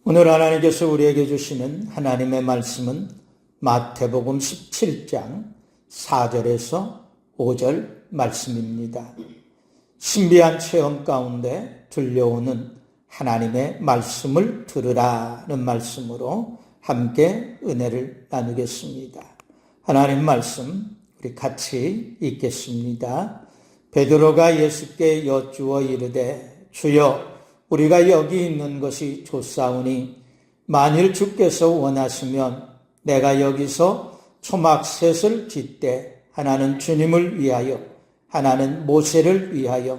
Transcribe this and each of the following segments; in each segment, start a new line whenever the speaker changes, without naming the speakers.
오늘 하나님께서 우리에게 주시는 하나님의 말씀은 마태복음 17장 4절에서 5절 말씀입니다. 신비한 체험 가운데 들려오는 하나님의 말씀을 들으라는 말씀으로 함께 은혜를 나누겠습니다. 하나님 말씀 우리 같이 읽겠습니다. 베드로가 예수께 여쭈어 이르되 주여 우리가 여기 있는 것이 좋사오니 만일 주께서 원하시면 내가 여기서 초막셋을 짓되 하나는 주님을 위하여 하나는 모세를 위하여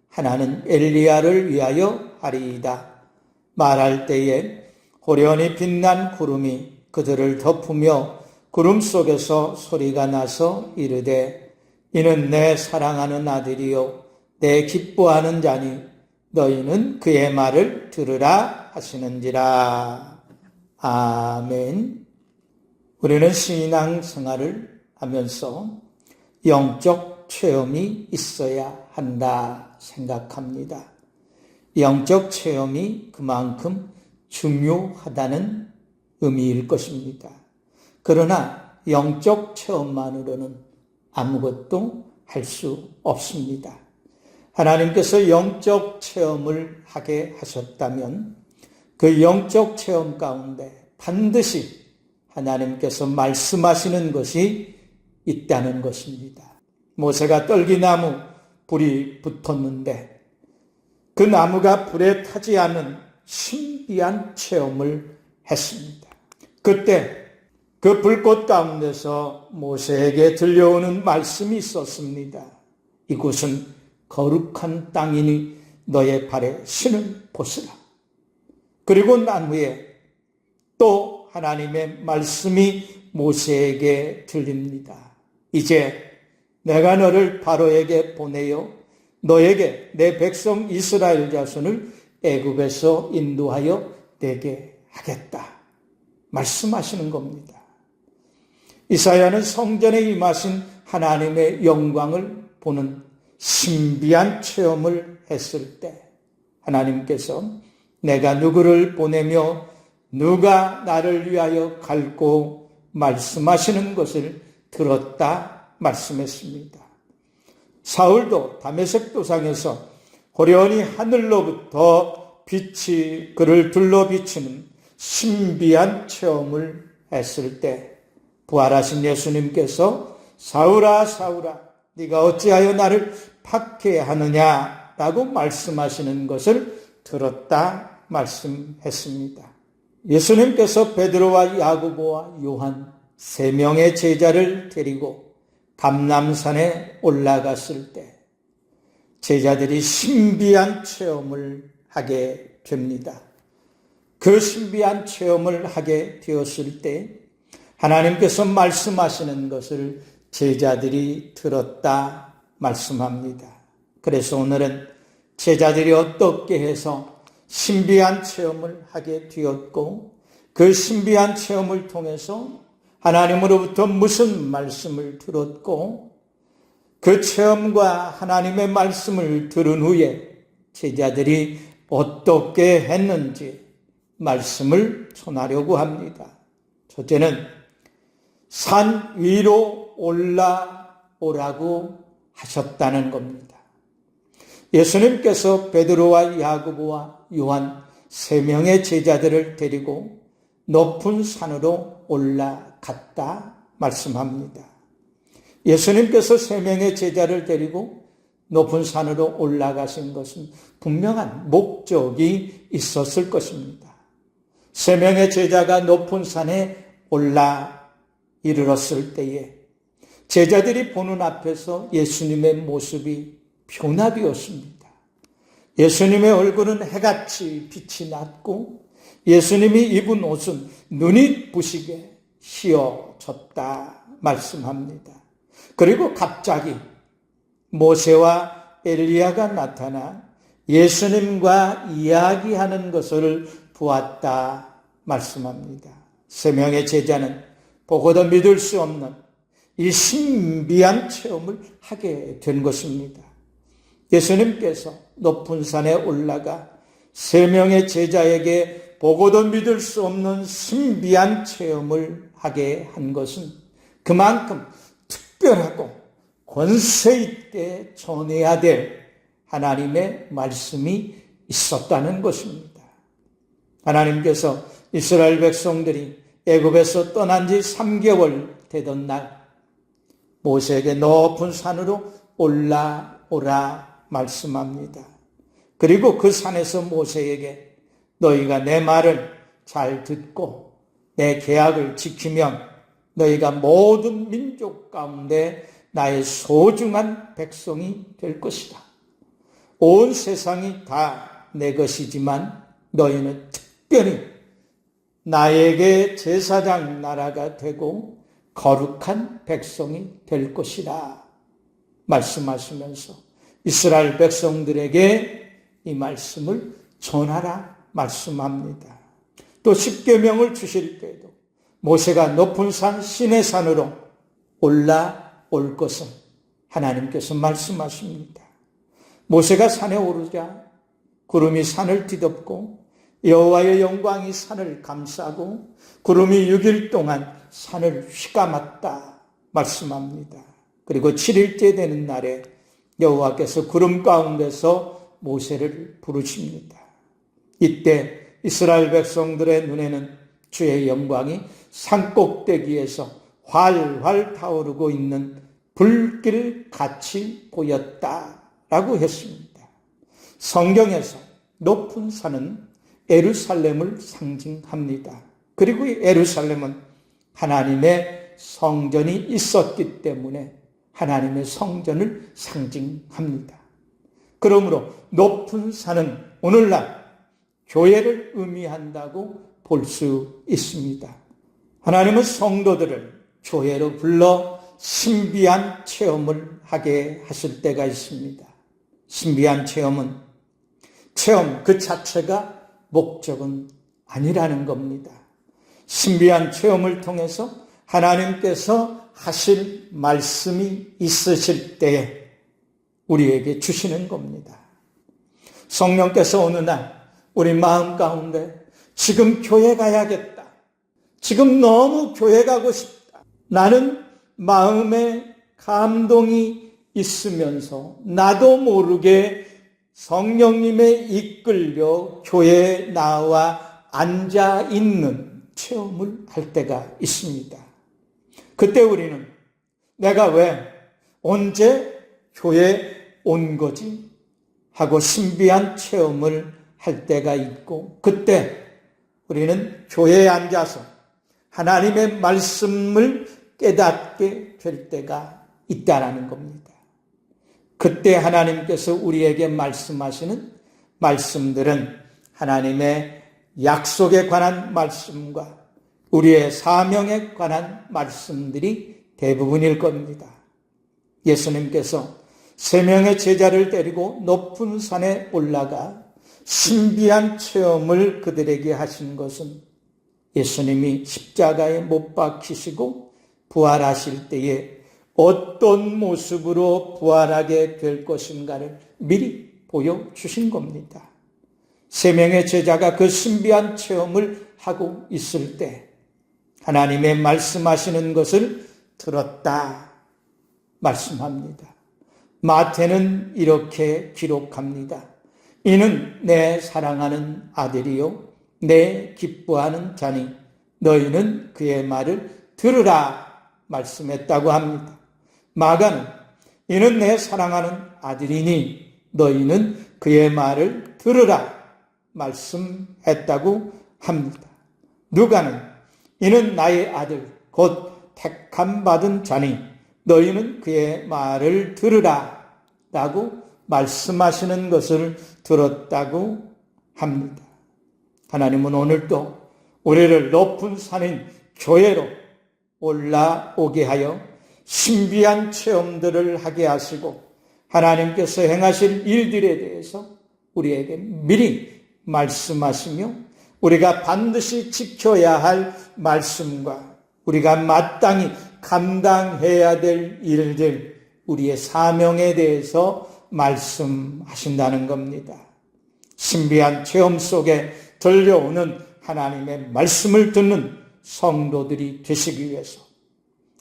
하나는 엘리야를 위하여 하리이다. 말할 때에 호련히 빛난 구름이 그들을 덮으며 구름 속에서 소리가 나서 이르되 이는 내 사랑하는 아들이요 내 기뻐하는 자니 너희는 그의 말을 들으라 하시는지라. 아멘. 우리는 신앙 생활을 하면서 영적 체험이 있어야 한다 생각합니다. 영적 체험이 그만큼 중요하다는 의미일 것입니다. 그러나 영적 체험만으로는 아무것도 할 수 없습니다. 하나님께서 영적 체험을 하게 하셨다면 그 영적 체험 가운데 반드시 하나님께서 말씀하시는 것이 있다는 것입니다. 모세가 떨기나무 불이 붙었는데 그 나무가 불에 타지 않은 신비한 체험을 했습니다. 그때 그 불꽃 가운데서 모세에게 들려오는 말씀이 있었습니다. 이곳은 거룩한 땅이니 너의 발에 신을 벗으라. 그리고 난 후에 또 하나님의 말씀이 모세에게 들립니다. 이제 내가 너를 바로에게 보내어 너에게 내 백성 이스라엘 자손을 애굽에서 인도하여 내게 하겠다. 말씀하시는 겁니다. 이사야는 성전에 임하신 하나님의 영광을 보는 신비한 체험을 했을 때 하나님께서 내가 누구를 보내며 누가 나를 위하여 갈고 말씀하시는 것을 들었다 말씀했습니다. 사울도 다메섹 도상에서 호련히 하늘로부터 빛이 그를 둘러 비치는 신비한 체험을 했을 때 부활하신 예수님께서 사울아 사울아 네가 어찌하여 나를 박해하느냐라고 말씀하시는 것을 들었다 말씀했습니다. 예수님께서 베드로와 야고보와 요한 세 명의 제자를 데리고 감람산에 올라갔을 때 제자들이 신비한 체험을 하게 됩니다. 그 신비한 체험을 하게 되었을 때 하나님께서 말씀하시는 것을 제자들이 들었다 말씀합니다. 그래서 오늘은 제자들이 어떻게 해서 신비한 체험을 하게 되었고 그 신비한 체험을 통해서 하나님으로부터 무슨 말씀을 들었고 그 체험과 하나님의 말씀을 들은 후에 제자들이 어떻게 했는지 말씀을 전하려고 합니다. 첫째는 산 위로 올라오라고 하셨다는 겁니다. 예수님께서 베드로와 야고보와 요한 세 명의 제자들을 데리고 높은 산으로 올라갔다 말씀합니다. 예수님께서 세 명의 제자를 데리고 높은 산으로 올라가신 것은 분명한 목적이 있었을 것입니다. 세 명의 제자가 높은 산에 이르렀을 때에 제자들이 보는 앞에서 예수님의 모습이 변화되었습니다. 예수님의 얼굴은 해같이 빛이 났고 예수님이 입은 옷은 눈이 부시게 휘어졌다 말씀합니다. 그리고 갑자기 모세와 엘리야가 나타나 예수님과 이야기하는 것을 보았다 말씀합니다. 세 명의 제자는 보고도 믿을 수 없는 이 신비한 체험을 하게 된 것입니다. 예수님께서 높은 산에 올라가 세 명의 제자에게 보고도 믿을 수 없는 신비한 체험을 하게 한 것은 그만큼 특별하고 권세 있게 전해야 될 하나님의 말씀이 있었다는 것입니다. 하나님께서 이스라엘 백성들이 애굽에서 떠난 지 3개월 되던 날 모세에게 높은 산으로 올라오라 말씀합니다. 그리고 그 산에서 모세에게 너희가 내 말을 잘 듣고 내 계약을 지키면 너희가 모든 민족 가운데 나의 소중한 백성이 될 것이다. 온 세상이 다 내 것이지만 너희는 특별히 나에게 제사장 나라가 되고 거룩한 백성이 될 것이라 말씀하시면서 이스라엘 백성들에게 이 말씀을 전하라 말씀합니다. 또 십계명을 주실 때에도 모세가 높은 산 시내산으로 올라올 것은 하나님께서 말씀하십니다. 모세가 산에 오르자 구름이 산을 뒤덮고 여호와의 영광이 산을 감싸고 구름이 6일 동안 산을 휘감았다 말씀합니다. 그리고 7일째 되는 날에 여호와께서 구름 가운데서 모세를 부르십니다. 이때 이스라엘 백성들의 눈에는 주의 영광이 산꼭대기에서 활활 타오르고 있는 불길 같이 보였다라고 했습니다. 성경에서 높은 산은 예루살렘을 상징합니다. 그리고 이 예루살렘은 하나님의 성전이 있었기 때문에 하나님의 성전을 상징합니다. 그러므로 높은 산은 오늘날 교회를 의미한다고 볼 수 있습니다. 하나님은 성도들을 교회로 불러 신비한 체험을 하게 하실 때가 있습니다. 신비한 체험 그 자체가 목적은 아니라는 겁니다. 신비한 체험을 통해서 하나님께서 하실 말씀이 있으실 때에 우리에게 주시는 겁니다. 성령께서 어느 날 우리 마음 가운데 지금 교회 가야겠다. 지금 너무 교회 가고 싶다. 나는 마음에 감동이 있으면서 나도 모르게 성령님에 이끌려 교회에 나와 앉아 있는 체험을 할 때가 있습니다. 그때 우리는 내가 왜 언제 교회에 온 거지? 하고 신비한 체험을 할 때가 있고 그때 우리는 교회에 앉아서 하나님의 말씀을 깨닫게 될 때가 있다라는 겁니다. 그때 하나님께서 우리에게 말씀하시는 말씀들은 하나님의 약속에 관한 말씀과 우리의 사명에 관한 말씀들이 대부분일 겁니다. 예수님께서 3명의 제자를 데리고 높은 산에 올라가 신비한 체험을 그들에게 하신 것은 예수님이 십자가에 못 박히시고 부활하실 때에 어떤 모습으로 부활하게 될 것인가를 미리 보여주신 겁니다. 3명의 제자가 그 신비한 체험을 하고 있을 때 하나님의 말씀하시는 것을 들었다 말씀합니다. 마태는 이렇게 기록합니다. 이는 내 사랑하는 아들이요 내 기뻐하는 자니 너희는 그의 말을 들으라 말씀했다고 합니다. 마가는 이는 내 사랑하는 아들이니 너희는 그의 말을 들으라 말씀했다고 합니다. 누가는 이는 나의 아들 곧 택함 받은 자니 너희는 그의 말을 들으라 라고 말씀하시는 것을 들었다고 합니다. 하나님은 오늘도 우리를 높은 산인 교회로 올라오게 하여 신비한 체험들을 하게 하시고 하나님께서 행하실 일들에 대해서 우리에게 미리 말씀하시며 우리가 반드시 지켜야 할 말씀과 우리가 마땅히 감당해야 될 일들, 우리의 사명에 대해서 말씀하신다는 겁니다. 신비한 체험 속에 들려오는 하나님의 말씀을 듣는 성도들이 되시기 위해서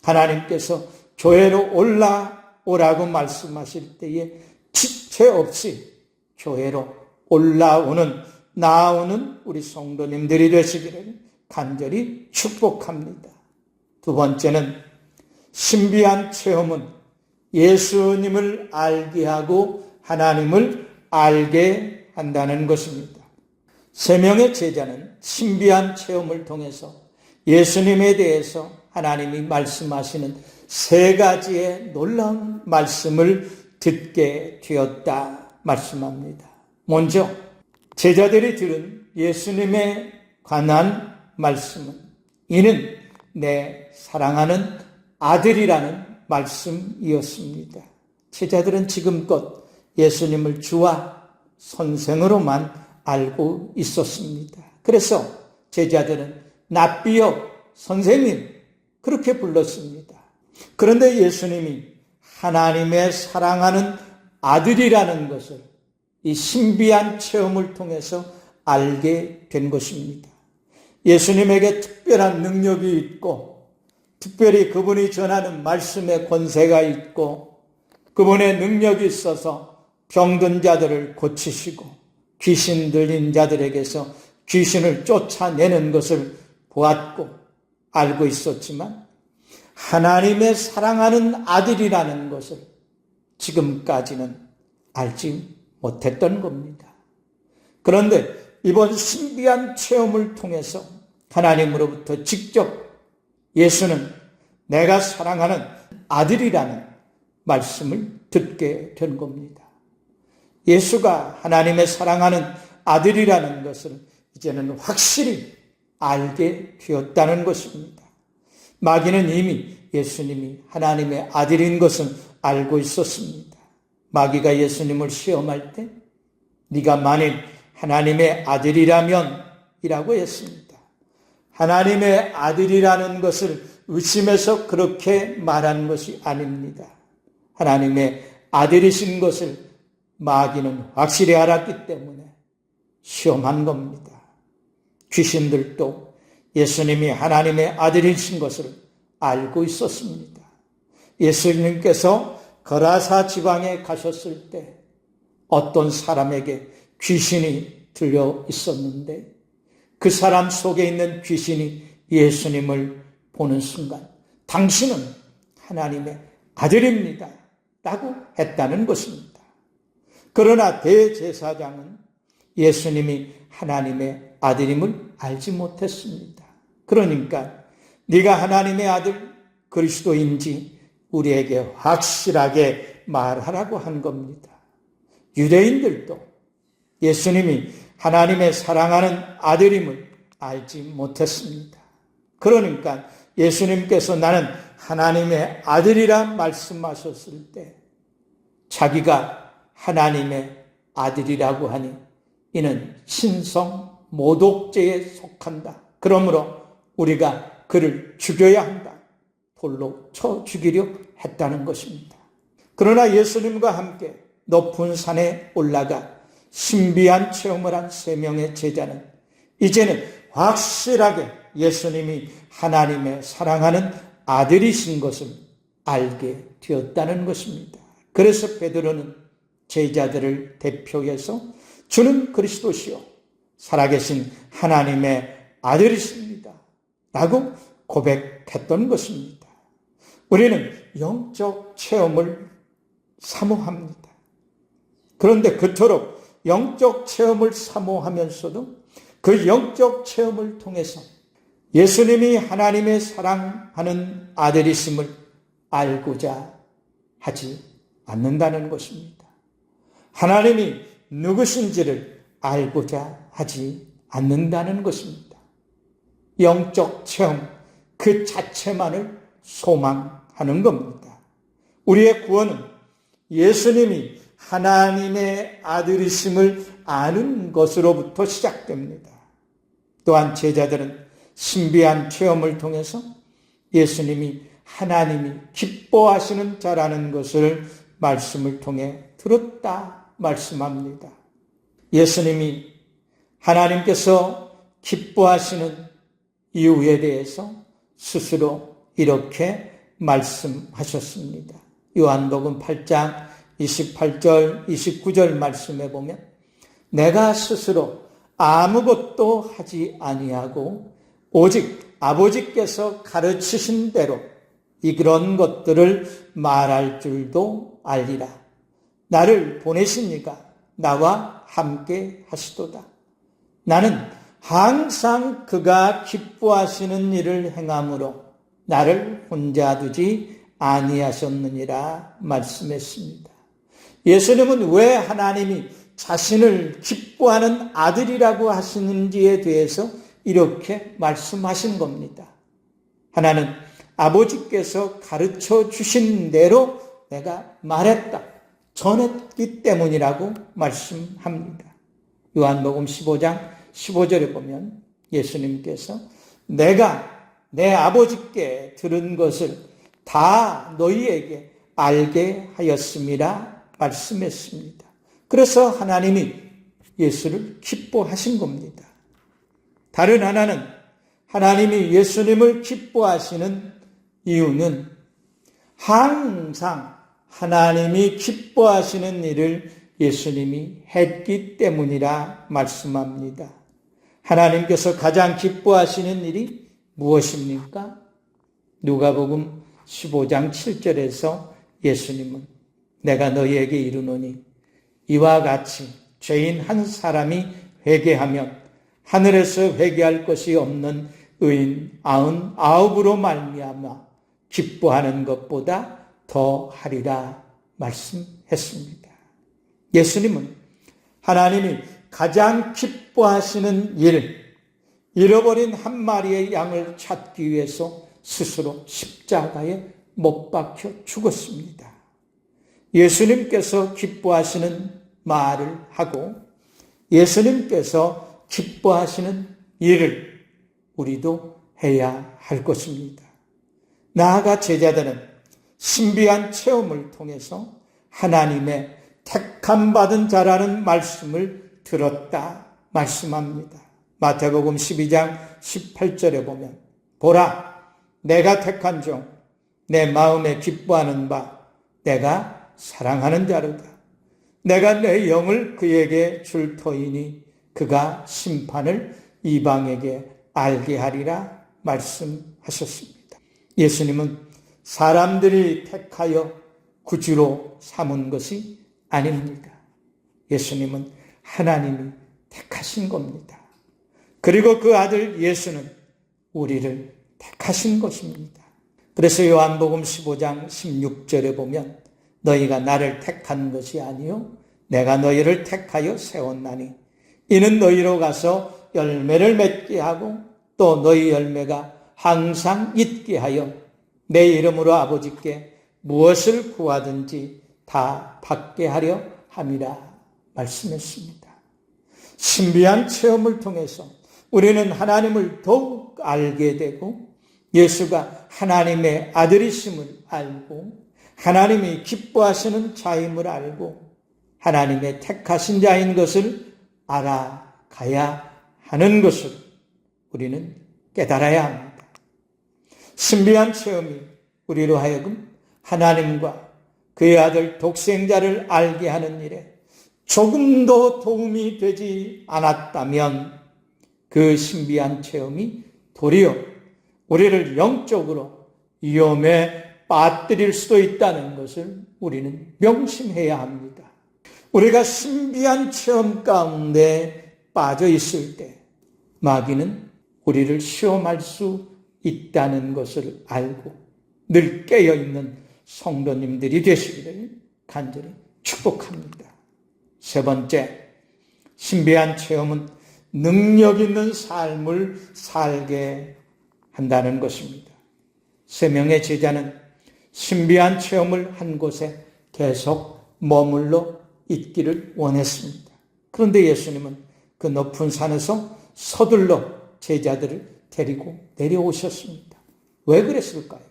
하나님께서 교회로 올라오라고 말씀하실 때에 지체 없이 교회로 올라오는 나오는 우리 성도님들이 되시기를 간절히 축복합니다. 두 번째는 신비한 체험은 예수님을 알게 하고 하나님을 알게 한다는 것입니다. 세 명의 제자는 신비한 체험을 통해서 예수님에 대해서 하나님이 말씀하시는 세 가지의 놀라운 말씀을 듣게 되었다 말씀합니다. 먼저 제자들이 들은 예수님에 관한 말씀은 이는 내 사랑하는 아들이라는 말씀이었습니다. 제자들은 지금껏 예수님을 주와 선생으로만 알고 있었습니다. 그래서 제자들은 랍비여 선생님 그렇게 불렀습니다. 그런데 예수님이 하나님의 사랑하는 아들이라는 것을 이 신비한 체험을 통해서 알게 된 것입니다. 예수님에게 특별한 능력이 있고 특별히 그분이 전하는 말씀의 권세가 있고 그분의 능력이 있어서 병든 자들을 고치시고 귀신 들린 자들에게서 귀신을 쫓아내는 것을 보았고 알고 있었지만 하나님의 사랑하는 아들이라는 것을 지금까지는 알지 못했던 겁니다. 그런데 이번 신비한 체험을 통해서 하나님으로부터 직접 예수는 내가 사랑하는 아들이라는 말씀을 듣게 된 겁니다. 예수가 하나님의 사랑하는 아들이라는 것을 이제는 확실히 알게 되었다는 것입니다. 마귀는 이미 예수님이 하나님의 아들인 것은 알고 있었습니다. 마귀가 예수님을 시험할 때 네가 만일 하나님의 아들이라면 이라고 했습니다. 하나님의 아들이라는 것을 의심해서 그렇게 말한 것이 아닙니다. 하나님의 아들이신 것을 마귀는 확실히 알았기 때문에 시험한 겁니다. 귀신들도 예수님이 하나님의 아들이신 것을 알고 있었습니다. 예수님께서 거라사 지방에 가셨을 때 어떤 사람에게 귀신이 들려 있었는데 그 사람 속에 있는 귀신이 예수님을 보는 순간 당신은 하나님의 아들입니다 라고 했다는 것입니다. 그러나 대제사장은 예수님이 하나님의 아들임을 알지 못했습니다. 그러니까 네가 하나님의 아들 그리스도인지 우리에게 확실하게 말하라고 한 겁니다. 유대인들도 예수님이 하나님의 사랑하는 아들임을 알지 못했습니다. 그러니까 예수님께서 나는 하나님의 아들이라 말씀하셨을 때 자기가 하나님의 아들이라고 하니 이는 신성 모독죄에 속한다. 그러므로 우리가 그를 죽여야 한다. 돌로 쳐 죽이려 했다는 것입니다. 그러나 예수님과 함께 높은 산에 올라가 신비한 체험을 한 세 명의 제자는 이제는 확실하게 예수님이 하나님의 사랑하는 아들이신 것을 알게 되었다는 것입니다. 그래서 베드로는 제자들을 대표해서 주는 그리스도시요 살아계신 하나님의 아들이십니다 라고 고백했던 것입니다. 우리는 영적 체험을 사모합니다. 그런데 그토록 영적 체험을 사모하면서도 그 영적 체험을 통해서 예수님이 하나님의 사랑하는 아들이심을 알고자 하지 않는다는 것입니다. 하나님이 누구신지를 알고자 하지 않는다는 것입니다. 영적 체험 그 자체만을 소망하는 겁니다. 우리의 구원은 예수님이 하나님의 아들이심을 아는 것으로부터 시작됩니다. 또한 제자들은 신비한 체험을 통해서 예수님이 하나님이 기뻐하시는 자라는 것을 말씀을 통해 들었다 말씀합니다. 예수님이 하나님께서 기뻐하시는 이유에 대해서 스스로 이렇게 말씀하셨습니다. 요한복음 8장 28절, 29절 말씀에 보면 내가 스스로 아무것도 하지 아니하고 오직 아버지께서 가르치신 대로 이런 것들을 말할 줄도 알리라. 나를 보내신 이가 나와 함께 하시도다. 나는 항상 그가 기뻐하시는 일을 행함으로 나를 혼자 두지 아니하셨느니라 말씀했습니다. 예수님은 왜 하나님이 자신을 기뻐하는 아들이라고 하시는지에 대해서 이렇게 말씀하신 겁니다. 하나는 아버지께서 가르쳐 주신 대로 내가 말했다, 전했기 때문이라고 말씀합니다. 요한복음 15장 15절에 보면 예수님께서 내가 내 아버지께 들은 것을 다 너희에게 알게 하였음이라 말씀했습니다. 그래서 하나님이 예수를 기뻐하신 겁니다. 다른 하나는 하나님이 예수님을 기뻐하시는 이유는 항상 하나님이 기뻐하시는 일을 예수님이 했기 때문이라 말씀합니다. 하나님께서 가장 기뻐하시는 일이 무엇입니까? 누가복음 15장 7절에서 예수님은 내가 너희에게 이르노니 이와 같이 죄인 한 사람이 회개하면 하늘에서 회개할 것이 없는 의인 99으로 말미암아 기뻐하는 것보다 더 하리라 말씀했습니다. 예수님은 하나님이 가장 기뻐하시는 일, 잃어버린 한 마리의 양을 찾기 위해서 스스로 십자가에 못 박혀 죽었습니다. 예수님께서 기뻐하시는 말을 하고 예수님께서 기뻐하시는 일을 우리도 해야 할 것입니다. 나아가 제자들은 신비한 체험을 통해서 하나님의 택함받은 자라는 말씀을 들었다 말씀합니다. 마태복음 12장 18절에 보면 보라 내가 택한 종 내 마음에 기뻐하는 바 내가 사랑하는 자로다. 내가 내 영을 그에게 줄 터이니 그가 심판을 이방에게 알게 하리라 말씀하셨습니다. 예수님은 사람들이 택하여 구주로 삼은 것이 아닙니다. 예수님은 하나님이 택하신 겁니다. 그리고 그 아들 예수는 우리를 택하신 것입니다. 그래서 요한복음 15장 16절에 보면 너희가 나를 택한 것이 아니요 내가 너희를 택하여 세웠나니 이는 너희로 가서 열매를 맺게 하고 또 너희 열매가 항상 있게 하여 내 이름으로 아버지께 무엇을 구하든지 다 받게 하려 함이라 말씀했습니다. 신비한 체험을 통해서 우리는 하나님을 더욱 알게 되고 예수가 하나님의 아들이심을 알고 하나님이 기뻐하시는 자임을 알고 하나님의 택하신 자인 것을 알아가야 하는 것을 우리는 깨달아야 합니다. 신비한 체험이 우리로 하여금 하나님과 그의 아들 독생자를 알게 하는 일에 조금도 도움이 되지 않았다면 그 신비한 체험이 도리어 우리를 영적으로 위험에 빠뜨릴 수도 있다는 것을 우리는 명심해야 합니다. 우리가 신비한 체험 가운데 빠져 있을 때 마귀는 우리를 시험할 수 있다는 것을 알고 늘 깨어있는 성도님들이 되시기를 간절히 축복합니다. 세 번째, 신비한 체험은 능력 있는 삶을 살게 한다는 것입니다. 세 명의 제자는 신비한 체험을 한 곳에 계속 머물러 있기를 원했습니다. 그런데 예수님은 그 높은 산에서 서둘러 제자들을 데리고 내려오셨습니다. 왜 그랬을까요?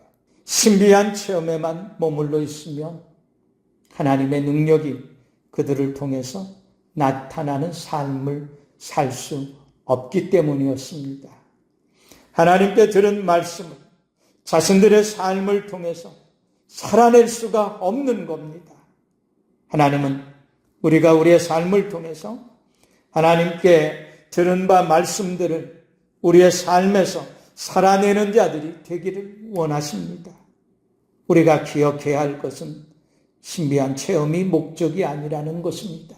신비한 체험에만 머물러 있으면 하나님의 능력이 그들을 통해서 나타나는 삶을 살 수 없기 때문이었습니다. 하나님께 들은 말씀을 자신들의 삶을 통해서 살아낼 수가 없는 겁니다. 하나님은 우리가 우리의 삶을 통해서 하나님께 들은 바 말씀들을 우리의 삶에서 살아내는 자들이 되기를 원하십니다. 우리가 기억해야 할 것은 신비한 체험이 목적이 아니라는 것입니다.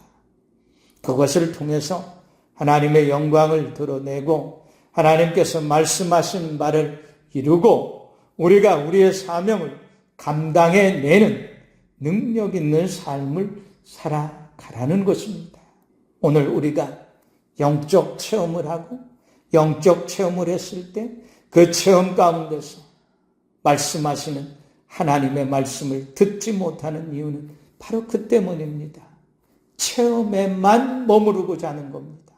그것을 통해서 하나님의 영광을 드러내고 하나님께서 말씀하신 바를 이루고 우리가 우리의 사명을 감당해내는 능력 있는 삶을 살아가라는 것입니다. 오늘 우리가 영적 체험을 하고 영적 체험을 했을 때 그 체험 가운데서 말씀하시는 하나님의 말씀을 듣지 못하는 이유는 바로 그 때문입니다. 체험에만 머무르고자 하는 겁니다.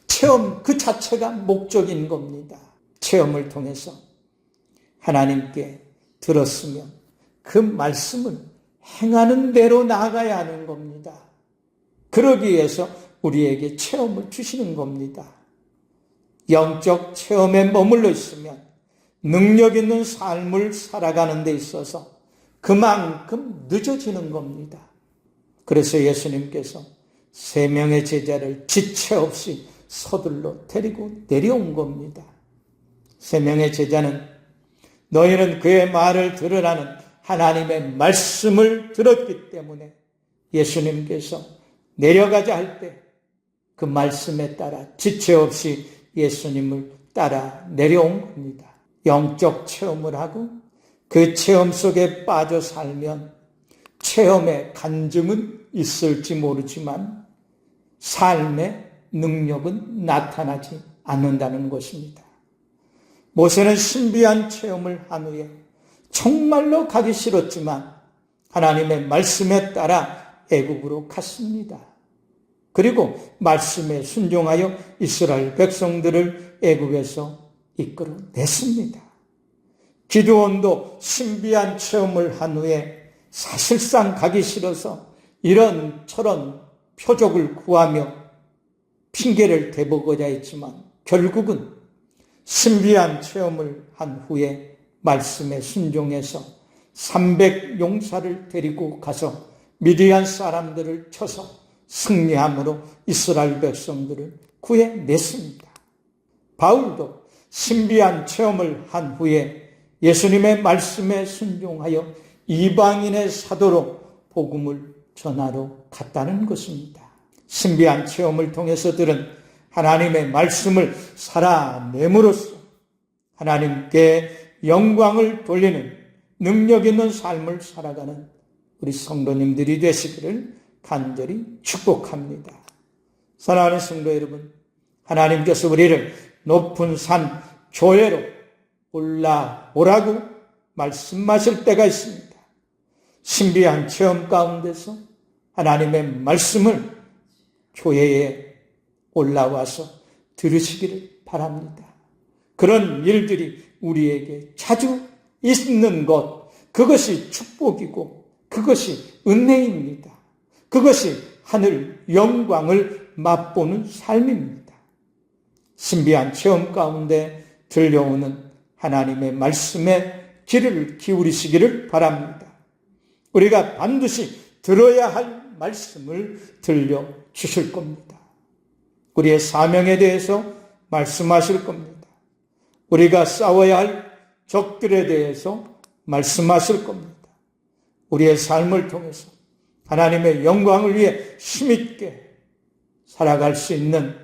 체험 그 자체가 목적인 겁니다. 체험을 통해서 하나님께 들었으면 그 말씀을 행하는 대로 나아가야 하는 겁니다. 그러기 위해서 우리에게 체험을 주시는 겁니다. 영적 체험에 머물러 있으면 능력 있는 삶을 살아가는 데 있어서 그만큼 늦어지는 겁니다. 그래서 예수님께서 3명의 제자를 지체 없이 서둘러 데리고 내려온 겁니다. 3명의 제자는 너희는 그의 말을 들으라는 하나님의 말씀을 들었기 때문에 예수님께서 내려가자 할 때 그 말씀에 따라 지체 없이 예수님을 따라 내려온 겁니다. 영적 체험을 하고 그 체험 속에 빠져 살면 체험의 간증은 있을지 모르지만 삶의 능력은 나타나지 않는다는 것입니다. 모세는 신비한 체험을 한 후에 정말로 가기 싫었지만 하나님의 말씀에 따라 애굽으로 갔습니다. 그리고 말씀에 순종하여 이스라엘 백성들을 애굽에서 이끌어냈습니다. 기드온도 신비한 체험을 한 후에 사실상 가기 싫어서 이런저런 표적을 구하며 핑계를 대보고자 했지만 결국은 신비한 체험을 한 후에 말씀에 순종해서 300용사를 데리고 가서 미디안 사람들을 쳐서 승리함으로 이스라엘 백성들을 구해냈습니다. 바울도 신비한 체험을 한 후에 예수님의 말씀에 순종하여 이방인의 사도로 복음을 전하러 갔다는 것입니다. 신비한 체험을 통해서 들은 하나님의 말씀을 살아냄으로써 하나님께 영광을 돌리는 능력 있는 삶을 살아가는 우리 성도님들이 되시기를 간절히 축복합니다. 사랑하는 성도 여러분, 하나님께서 우리를 높은 산 교회로 올라오라고 말씀하실 때가 있습니다. 신비한 체험 가운데서 하나님의 말씀을 교회에 올라와서 들으시기를 바랍니다. 그런 일들이 우리에게 자주 있는 것, 그것이 축복이고 그것이 은혜입니다. 그것이 하늘 영광을 맛보는 삶입니다. 신비한 체험 가운데 들려오는 하나님의 말씀에 귀를 기울이시기를 바랍니다. 우리가 반드시 들어야 할 말씀을 들려주실 겁니다. 우리의 사명에 대해서 말씀하실 겁니다. 우리가 싸워야 할 적들에 대해서 말씀하실 겁니다. 우리의 삶을 통해서 하나님의 영광을 위해 힘있게 살아갈 수 있는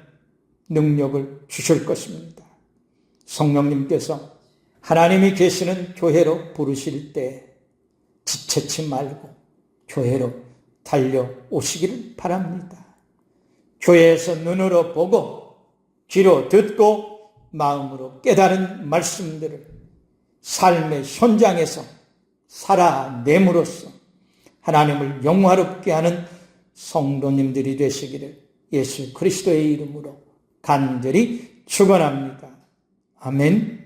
능력을 주실 것입니다. 성령님께서 하나님이 계시는 교회로 부르실 때 지체치 말고 교회로 달려오시기를 바랍니다. 교회에서 눈으로 보고 귀로 듣고 마음으로 깨달은 말씀들을 삶의 현장에서 살아냄으로써 하나님을 영화롭게 하는 성도님들이 되시기를 예수 그리스도의 이름으로 간절히 축원합니다. 아멘.